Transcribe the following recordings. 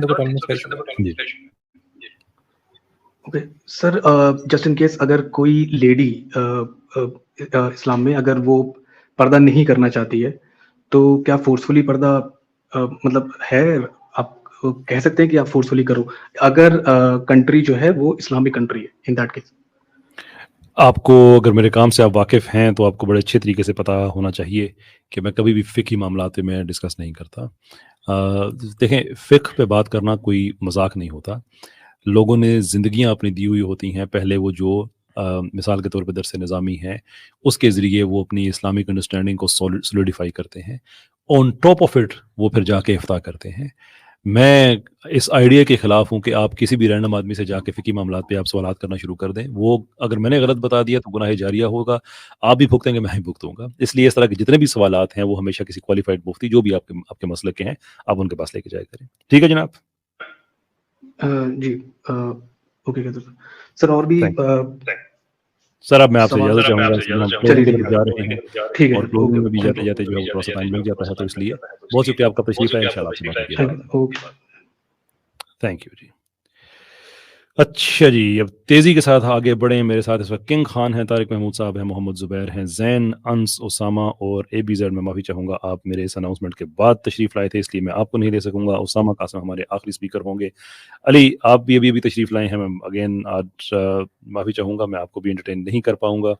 G okay sir, just in case اگر کوئی lady اسلام میں اگر وہ پردہ نہیں کرنا چاہتی ہے تو کیا فورسفلی پردہ مطلب ہے؟ آپ کہہ سکتے ہیں کہ آپ فورسفلی کرو اگر کنٹری جو ہے وہ اسلامک کنٹری ہے، ان دیٹ کیس؟ آپ کو اگر میرے کام سے آپ واقف ہیں تو آپ کو بڑے اچھے طریقے سے پتہ ہونا چاہیے کہ میں کبھی بھی فقہی معاملات میں ڈسکس نہیں کرتا. دیکھیں، فقہ پہ بات کرنا کوئی مذاق نہیں ہوتا. لوگوں نے زندگیاں اپنی دی ہوئی ہوتی ہیں. پہلے وہ جو مثال کے طور پہ درس نظامی ہے، اس کے ذریعے وہ اپنی اسلامک انڈرسٹینڈنگ کو سولیڈیفائی کرتے ہیں. آن ٹاپ آف اٹ وہ پھر جا کے افتاء کرتے ہیں. میں اس آئیڈیا کے خلاف ہوں کہ آپ کسی بھی رینڈم آدمی سے جا کے فقہی معاملات پہ آپ سوالات کرنا شروع کر دیں. وہ اگر میں نے غلط بتا دیا تو گناہ جاریہ ہوگا، آپ بھی بھگتیں گے، میں بھی بھگتوں گا. اس لیے اس طرح کے جتنے بھی سوالات ہیں وہ ہمیشہ کسی کوالیفائڈ مفتی جو بھی آپ کے مسلک کے ہیں آپ ان کے پاس لے کے جایا کریں. ٹھیک ہے جناب؟ جی اوکے سر. اور بھی سر اب میں آپ سے اجازت چاہوں گا، ہم کلوزنگ کی طرف جا رہے ہیں ٹھیک ہے، اور کلوزنگ میں بھی جاتے جاتے جو ہے تھوڑا سا ٹائم مل جاتا ہے، تو اس لیے بہت شکریہ آپ کا تشریف ہے. انشاءاللہ آپ سے بات ہوگی. تھینک یو جی. اچھا جی، اب تیزی کے ساتھ آگے بڑھیں. میرے ساتھ اس وقت کنگ خان ہیں، طارق محمود صاحب ہیں، محمد زبیر ہیں، زین، انس، اسامہ اور اے بی زیڈ. میں معافی چاہوں گا، آپ میرے اس اناؤنسمنٹ کے بعد تشریف لائے تھے اس لیے میں آپ کو نہیں لے سکوں گا. اسامہ قاسم ہمارے آخری اسپیکر ہوں گے. علی، آپ بھی ابھی تشریف لائے ہیں. میں اگین آج معافی چاہوں گا، میں آپ کو بھی انٹرٹین نہیں کر پاؤں گا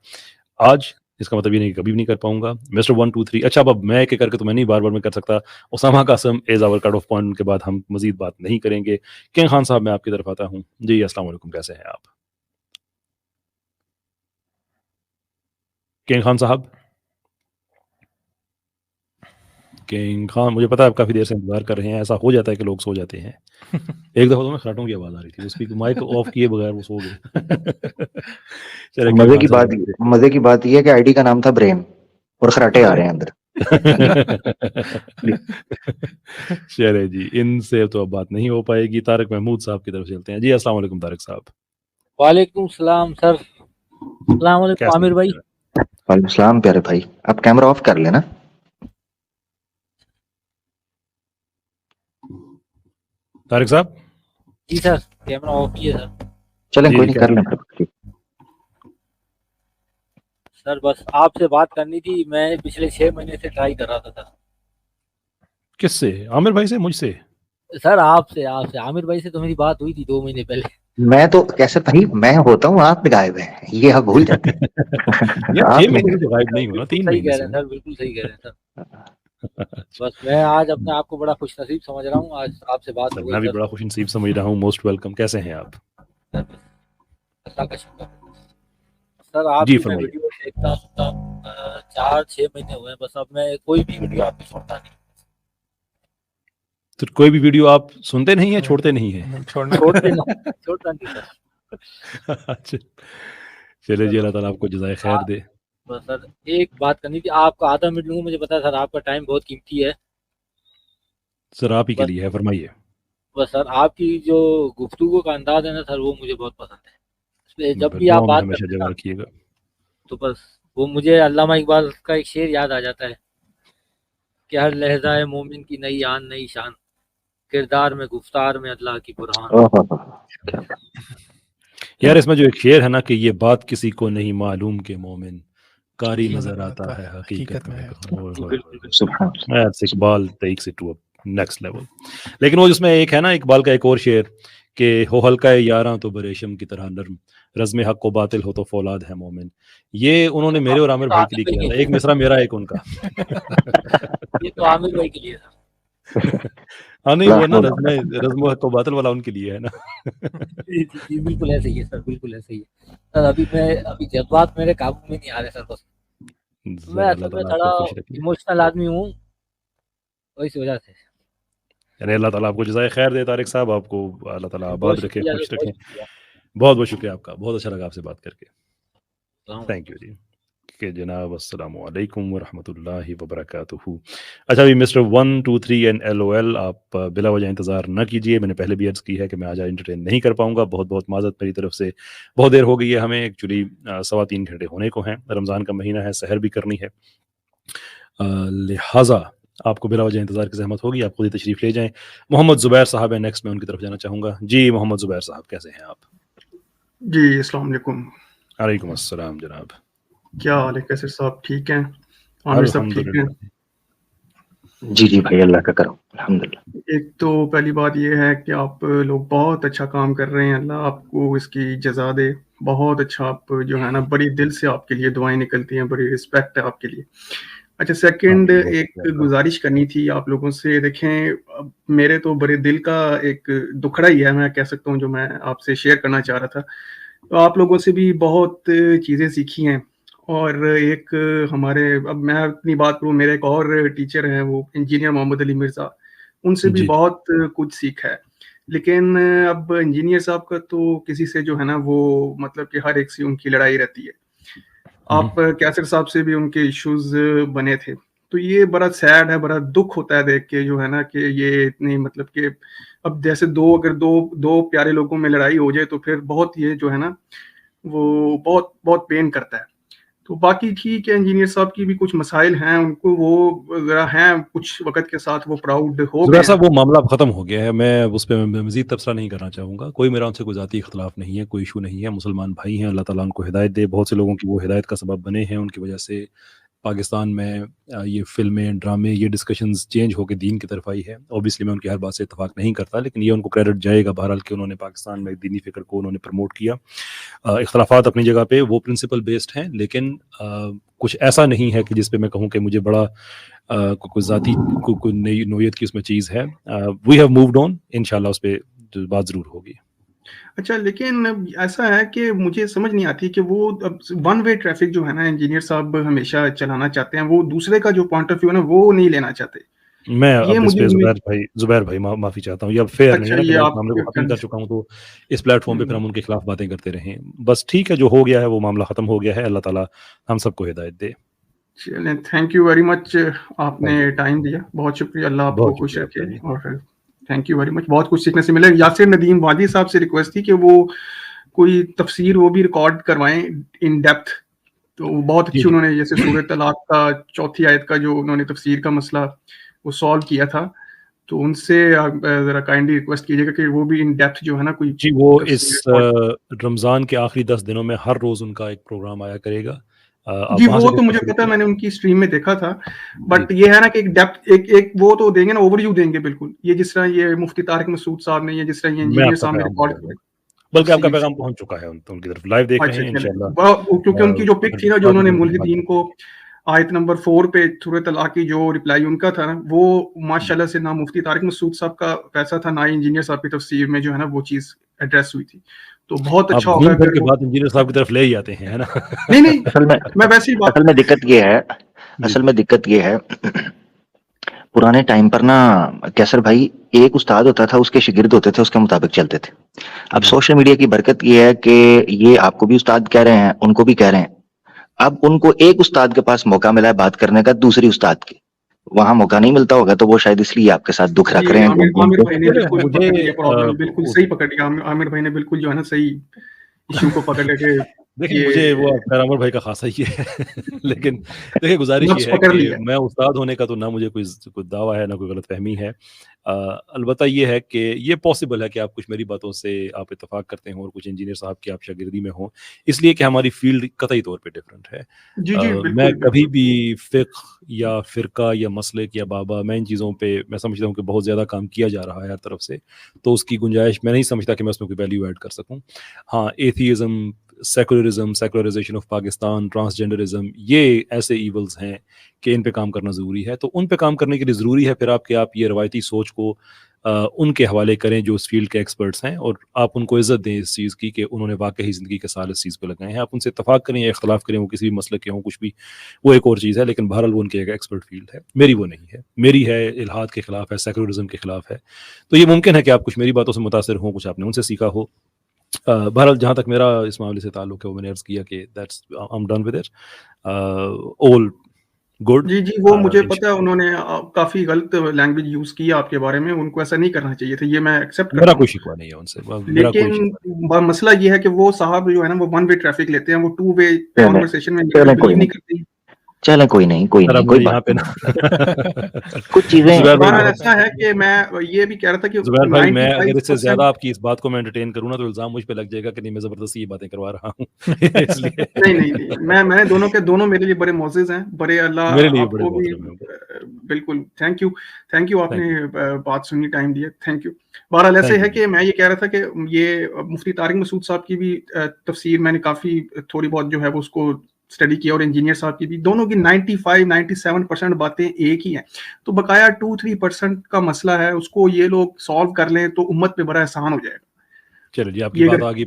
آج. اس کا مطلب یہ نہیں کہ کبھی بھی نہیں کر پاؤں گا. مسٹر 1 2 3. اچھا اب میں ایک کر کے تو میں نہیں بار بار میں کر سکتا. Usama Qasim as our cutoff point کے بعد ہم مزید بات نہیں کریں گے. کنگ خان صاحب میں آپ کی طرف آتا ہوں. جی السلام علیکم، کیسے ہیں آپ؟ کنگ خان صاحب. کنگ خان، مجھے پتا ہے آپ کافی دیر سے انتظار کر رہے ہیں. ایسا ہو جاتا ہے کہ لوگ سو جاتے ہیں. ایک دفعہ تو میں خراٹوں کی آواز آ رہی تھی، اس کی مائک آف کیے بغیر وہ سو گئے. مزے کی بات یہ ہے کہ آئی ڈی کا نام تھا بریم اور خراٹے آ رہے ہیں اندر. چلے جی، ان سے تو اب بات نہیں ہو پائے گی. طارق محمود صاحب کی طرف چلتے ہیں. جی السلام علیکم طارق صاحب. وعلیکم السلام سر. السلام علیکم عامر بھائی. وعلیکم السلام پیارے بھائی. آپ کیمرہ آف کر لینا. طارق صاحب. جی سر، کیمرہ آف کیے سر. چلیں کوئی نہیں، کر لیں. سر بس آپ سے بات کرنی تھی. میں پچھلے 6 مہینے سے ٹرائی کر رہا تھا سر. کس سے؟ عامر بھائی سے؟ مجھ سے؟ سر آپ سے عامر بھائی سے تو میری بات ہوئی تھی 2 مہینے پہلے. میں تو کیسے بھائی میں ہوتا ہوں، آپ غائب ہیں، یہ آپ بھول جاتے ہیں. 6 مہینے سے غائب نہیں ہونا، 3 صحیح مہینے کہہ سے. رہے ہیں سر، بالکل صحیح کہہ رہے ہیں سر. بس میں آج اپنے آپ کو بڑا خوش نصیب سمجھ رہا ہوں. آج آپ سے بات ہو گئی. میں بھی بڑا خوش نصیب سمجھ رہا ہوں. Most welcome. کیسے ہیں آپ؟ اللہ کا شکر. سر آپ جی کی میں فرمائیے. ویڈیو دیکھتا ہوں 4-6 مہینے ہوئے بس. اب میں کوئی بھی ویڈیو آپ کی چھوڑتا نہیں. تو کوئی بھی ویڈیو آپ سنتے نہیں ہیں، چھوڑتے نہیں ہیں؟ چھوڑتا نہیں سر. اچھا چلے جی، اللہ تعالیٰ آپ کو جزائے خیر دے. بس سر ایک بات کرنی تھی. آپ کا آدھا منٹ لوں، مجھے پتا ہے سر آپ کا ٹائم بہت قیمتی ہے. سر آپ ہی کے لیے ہے، فرمائیے. بس سر آپ کی جو گفتگو کا انداز ہے نا سر، وہ مجھے بہت پسند ہے. جب بھی آپ دعا میں بات ہمیشہ کرتے جگہ ہیں رکھیے گا. تو بس وہ مجھے علامہ اقبال کا ایک شعر یاد آ جاتا ہے کہ ہر لہجہ مومن کی نئی آن نئی شان، کردار میں گفتار میں اللہ کی برہان. یار اس میں جو ایک شعر ہے نا کہ یہ بات کسی کو نہیں معلوم کہ مومن کاری نظر آتا ہے حقیقت میں. Iqbal takes it to a next level. لیکن وہ جس میں ایک ہے نا اقبال کا ایک اور شعر کہ ہو ہلکا یاراں تو بریشم کی طرح نرم، رزم حق و باطل ہو تو فولاد ہے مومن. یہ انہوں نے میرے اور عامر بھائی کے لیے کیا تھا. ایک مصرع میرا، ایک ان کا. یہ تو عامر بھائی کے لیے تھا. ہاں نہیں، وہ نا رزم حق و باطل والا ان کے لیے ہے نا. جی بالکل ایسے ہی ہے سر، بالکل ایسے ہی ہے سر. ابھی جذبات میرے قابو میں نہیں آ رہے سر. بس میں اصل میں تھوڑا ایموشنل آدمی ہوں، اس وجہ سے. یعنی اللہ تعالیٰ آپ کو جزائے خیر دے. طارق صاحب آپ کو اللہ تعالیٰ آباد رکھے، خوش رکھیں. بہت بہت شکریہ آپ کا، بہت اچھا لگا آپ سے بات کر کے. تھینک یو جی. کہ جناب السلام علیکم ورحمۃ اللہ وبرکاتہ. اچھا ابھی مسٹر 1 2 3 اینڈ LOL آپ بلا وجہ انتظار نہ کیجیے. میں نے پہلے بھی عرض کی ہے کہ میں آج انٹرٹین نہیں کر پاؤں گا. بہت بہت معذرت میری طرف سے. بہت دیر ہو گئی ہے ہمیں، ایکچولی 3.25 گھنٹے ہونے کو ہیں. رمضان کا مہینہ ہے، سحر بھی کرنی ہے، لہٰذا آپ کو بلا وجہ انتظار کی زحمت ہوگی, آپ خود ہی تشریف لے جائیں. محمد زبیر صاحب ہیں نیکسٹ, میں ان کی طرف جانا چاہوں گا. جی محمد زبیر صاحب کیسے ہیں آپ؟ جی السلام علیکم. وعلیکم السلام جناب. کیا حال ہے کیسر صاحب, ٹھیک ہیں؟ عامر صاحب ٹھیک ہیں؟ جی جی بھائی اللہ کا کرو الحمدللہ. ایک تو پہلی بات یہ ہے کہ آپ لوگ بہت اچھا کام کر رہے ہیں, اللہ آپ کو اس کی جزا دے. بہت اچھا, آپ جو ہے نا بڑی دل سے آپ کے لیے دعائیں نکلتی ہیں, بڑی رسپیکٹ ہے آپ کے لیے. اچھا سیکنڈ, ایک گزارش کرنی تھی آپ لوگوں سے. دیکھیں میرے تو بڑے دل کا ایک دکھڑا ہی ہے, میں کہہ سکتا ہوں, جو میں آپ سے شیئر کرنا چاہ رہا تھا. تو آپ لوگوں سے بھی بہت چیزیں سیکھی ہیں, اور ایک ہمارے, اب میں اپنی بات کروں, میرے ایک اور ٹیچر ہیں وہ انجینئر محمد علی مرزا, ان سے بھی بہت کچھ سیکھا ہے. لیکن اب انجینئر صاحب کا تو کسی سے جو ہے نا وہ مطلب کہ ہر ایک سے ان کی لڑائی رہتی ہے. آپ کیسر صاحب سے بھی ان کے ایشوز بنے تھے, تو یہ بڑا سیڈ ہے, بڑا دکھ ہوتا ہے دیکھ کے جو ہے نا کہ یہ اتنی مطلب کہ اب جیسے اگر دو پیارے لوگوں میں لڑائی ہو جائے تو پھر بہت یہ جو ہے نا وہ بہت بہت پین کرتا ہے. تو باقی ٹھیک ہے, انجینئر صاحب کی بھی کچھ مسائل ہیں, ان کو وہ ذرا ہیں کچھ وقت کے ساتھ وہ پراؤڈ ہو گئے ہیں. صاحب وہ معاملہ ختم ہو گیا ہے, میں اس پہ مزید تبصرہ نہیں کرنا چاہوں گا. کوئی میرا ان سے کوئی ذاتی اختلاف نہیں ہے, کوئی ایشو نہیں ہے. مسلمان بھائی ہیں, اللہ تعالیٰ ان کو ہدایت دے. بہت سے لوگوں کی وہ ہدایت کا سبب بنے ہیں, ان کی وجہ سے پاکستان میں یہ فلمیں, ڈرامے, یہ ڈسکشنز چینج ہو کے دین کی طرف آئی ہے. اوبیسلی میں ان کی ہر بات سے اتفاق نہیں کرتا, لیکن یہ ان کو کریڈٹ جائے گا بہرحال کہ انہوں نے پاکستان میں دینی فکر کو انہوں نے پروموٹ کیا. اختلافات اپنی جگہ پہ وہ پرنسپل بیسڈ ہیں, لیکن کچھ ایسا نہیں ہے کہ جس پہ میں کہوں کہ مجھے بڑا کوئی ذاتی کوئی نئی نوعیت کی اس میں چیز ہے. وی ہیو مووڈ آن, انشاءاللہ اس پہ بات ضرور ہوگی. اچھا لیکن ایسا ہے کہ مجھے سمجھ نہیں آتی کہ وہ ون وے ٹریفک جو ہے نا انجینئر صاحب ہمیشہ چلانا چاہتے ہیں, وہ دوسرے کا جو پوائنٹ آف ویو ہے نا وہ نہیں لینا چاہتے. میں اب اس پہ زبیر بھائی معافی چاہتا ہوں, یہ اب فیئر نہیں ہے نا کہ میں اس معاملے کو ختم کر چکا ہوں تو اس پلیٹ فارم پہ پھر ہم ان کے خلاف باتیں کرتے رہیں. بس ٹھیک ہے, جو ہو گیا ہے وہ معاملہ ختم ہو گیا ہے. اللہ تعالیٰ ہم سب کو ہدایت دے. چلیں, تھینک یو ویری مچ, آپ نے ٹائم دیا, بہت شکریہ. اللہ آپ کو خوش رکھے, اور تھینک یو ویری مچ. بہت کچھ سیکھنے سے ملے. یاسر ندیم وادی صاحب سے ریکویسٹ تھی کہ وہ کوئی تفسیر وہ بھی ریکارڈ کروائیں ان ڈیپتھ, تو بہت اچھی انہوں نے, جیسے سورۃ طلاق کا 4 آیت کا جو انہوں نے تفسیر کا مسئلہ وہ سالو کیا تھا, تو ان سے ذرا کائنڈلی ریکویسٹ کیجیے گا کہ وہ بھی ان ڈیپتھ جو ہے نا کوئی. جی وہ اس رمضان کے آخری 10 دنوں میں ہر روز ان کا ایک پروگرام آیا کرے گا. جی وہ تو مجھے پتا ہے, میں نے ان کی اسٹریم میں دیکھا تھا, بٹ یہ ہے نا کہ ایک ڈیپتھ ایک وہ تو دیں گے نا, اوور ویو دیں گے بالکل, یہ جس طرح یہ مفتی طارق مسعود صاحب نے, یہ جس طرح یہ انجینئر صاحب نے ریکارڈ کیا, بلکہ آپ کا پیغام پہنچ چکا ہے ان کی طرف, لائیو دیکھ رہے ہیں انشاءاللہ. کیونکہ ان کی جو پک تھی نا, جو انہوں نے ملحدین کو آیت نمبر 4 پہ سورۃ طلاق کی جو ریپلائی ان کا تھا نا, وہ ماشاءاللہ سے نہ مفتی طارق مسعود صاحب کا پیسہ تھا, نہ انجینئر صاحب کی تفسیر میں جو ہے نا وہ چیز ایڈریس ہوئی تھی. تو بہت اچھا ہوگا اگر کے بعد انجینئر صاحب کی طرف لے ہی آتے ہیں نا. نہیں میں ویسے ہی اصل میں دقت یہ ہے پرانے ٹائم پر نا کیسر بھائی, ایک استاد ہوتا تھا, اس کے شاگرد ہوتے تھے, اس کے مطابق چلتے تھے. اب سوشل میڈیا کی برکت یہ ہے کہ یہ آپ کو بھی استاد کہہ رہے ہیں, ان کو بھی کہہ رہے ہیں. اب ان کو ایک استاد کے پاس موقع ملا ہے بات کرنے کا, دوسری استاد کے وہاں موقع نہیں ملتا ہوگا, تو وہ شاید اس لیے آپ کے ساتھ دکھ رکھ رہے ہیں. عامر بھائی نے بالکل صحیح پکڑ لیا, عامر بھائی نے بالکل جو ہے نا صحیح ایشو کو پکڑ لے کے. دیکھیں مجھے وہ پیغمبر بھائی کا خاصا ہی ہے, لیکن دیکھیں گزارش یہ ہے کہ میں استاد ہونے کا تو نہ مجھے کوئی دعویٰ ہے, نہ کوئی غلط فہمی ہے. البتہ یہ ہے کہ یہ پاسبل ہے کہ آپ کچھ میری باتوں سے آپ اتفاق کرتے ہوں اور کچھ انجینئر صاحب کی آپ شاگردی میں ہوں, اس لیے کہ ہماری فیلڈ قطعی طور پہ ڈفرینٹ ہے. میں کبھی بھی فقہ یا فرقہ یا مسلک یا بابا, میں ان چیزوں پہ میں سمجھتا ہوں کہ بہت زیادہ کام کیا جا رہا ہے ہر طرف سے, تو اس کی گنجائش میں نہیں سمجھتا کہ میں اس میں کوئی ویلیو ایڈ کر سکوں. ہاں atheism, secularism, secularisation of Pakistan, transgenderism, یہ ایسے ایولز ہیں کہ ان پہ کام کرنا ضروری ہے. تو ان پہ کام کرنے کے لیے ضروری ہے پھر آپ یہ روایتی سوچ کو ان کے حوالے کریں جو اس فیلڈ کے ایکسپرٹس ہیں, اور آپ ان کو عزت دیں اس چیز کی کہ انہوں نے واقعی زندگی کے سال اس چیز پہ لگائے ہیں. آپ ان سے اتفاق کریں یا اختلاف کریں, وہ کسی بھی مسئلے کے ہوں, کچھ بھی, وہ ایک اور چیز ہے, لیکن بہرحال وہ ان کی ایک ایکسپرٹ فیلڈ ہے. میری وہ نہیں ہے, میری ہے الحاد کے خلاف ہے, سیکولرزم کے خلاف ہے. تو یہ ممکن ہے کہ آپ کچھ میری باتوں سے متاثر ہوں, کچھ آپ نے ان سے سیکھا ہو. بہرحال جہاں تک میرا اس معاملے سے تعلق ہے, وہ میں نے عرض کیا کہ that's I'm done with it, all good. جی وہ مجھے پتا ہے, انہوں نے کافی غلط لینگویج یوز کی آپ کے بارے میں, ان کو ایسا نہیں کرنا چاہیے تھا, یہ میں ایکسیپٹ کرتا ہوں. میرا کوئی شکوہ نہیں ہے ان سے, لیکن مسئلہ یہ ہے کہ وہ صاحب جو ہے نا وہ ون وے ٹریفک لیتے ہیں, وہ 2 وے کانورسیشن میں بلیو نہیں کرتے. چلیں کوئی نہیں کوئی سر نہیں اب کوئی یہاں بات پہ نہیں کچھ چیزیں زبیر بھائی بہرحال ایسا ہے کہ میں یہ بھی کہہ رہا تھا کہ زبیر بھائی میں اگر اس سے 95% زیادہ آپ کی اس بات کو میں انٹرٹین کروں نا تو الزام مجھ پہ لگ جائے گا کہ نہیں میں زبردستی یہ باتیں کروا رہا ہوں اس لیے نہیں میں نے دونوں کے دونوں میرے لیے بڑے معزز ہیں بڑے اللہ میرے لیے آپ بڑے کو بھی محترم ہیں بالکل تھینک یو آپ نے بات سننے ٹائم دیا تھینک یو بہرحال ایسے ہے کہ میں یہ کہہ رہا تھا کہ یہ مفتی طارق مسعود صاحب کی بھی تفسیر میں نے کافی تھوڑی بہت جو ہے وہ اس کو اسٹڈی کیا اور انجینئر صاحب کی بھی دونوں کی 95-97% باتیں ایک ہی ہیں تو بقایا 2-3% کا مسئلہ ہے اس کو یہ لوگ سالو کر لیں تو امت پہ بڑا احسان ہو جائے گا چلو جی آپ کی بات آ گئی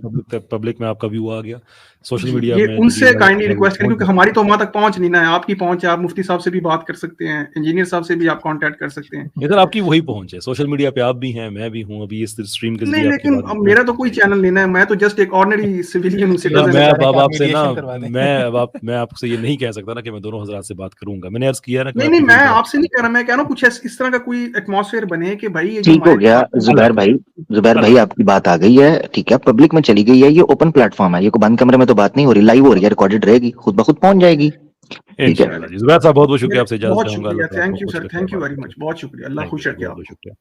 پبلک میں آپ کا ویو آ گیا سوشل میڈیا یہ میں ان سے کائنڈلی ریکویسٹ کریں کیونکہ ہماری تو وہاں تک پہنچ نہیں نا ہے آپ کی پہنچ ہے آپ مفتی صاحب سے بھی بات کر سکتے ہیں انجینئر صاحب سے بھی آپ کانٹیکٹ کر سکتے ہیں ادھر آپ کی وہی پہنچ ہے سوشل میڈیا پہ آپ بھی ہیں میں بھی ہوں ابھی اس اسٹریم کے نہیں ذریعے آپ کی لیکن بات میرا تو کوئی چینل نہیں ہے میں تو جسٹ ایک آرڈنری سویلین سٹیزن میں اب آپ سے نا میں آپ سے یہ نہیں کہہ سکتا نا کہ میں دونوں حضرات سے بات کروں گا میں نے عرض کیا نا کہ نہیں میں آپ سے نہیں کہہ رہا میں کہہ رہا ہوں کچھ اس طرح کا کوئی ایٹماسفیئر بنے کہ بھائی یہ جو ٹھیک ہو گیا زبیر بھائی آپ کی بات آ گئی ہے ٹھیک ہے پبلک میں چلی گئی ہے یہ اوپن پلیٹ فارم ہے یہ کوئی بند کمرے میں تو بات نہیں ہو رہی لائیو ہو رہی ہے ریکارڈڈ رہے گی خود بخود پہنچ جائے گی ٹھیک ہے انشاءاللہ جی زبیر صاحب بہت بہت شکریہ آپ سے اجازت بہت چاہوں گا شکریہ اللہ تعالیٰ thank you sir thank you very much بہت شکریہ اللہ خوش رکھے آپ بہت شکریہ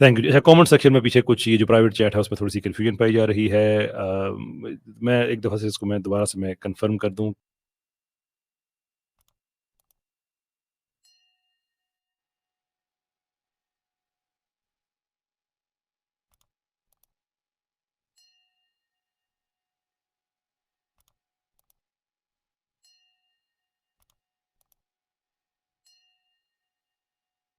تھینک یو. اچھا کامنٹ سیکشن میں پیچھے کچھ یہ جو پرائیویٹ چیٹ ہے اس میں تھوڑی سی کنفیوژن پائی جا رہی ہے میں ایک دفعہ سے اس کو میں دوبارہ سے میں کنفرم کر دوں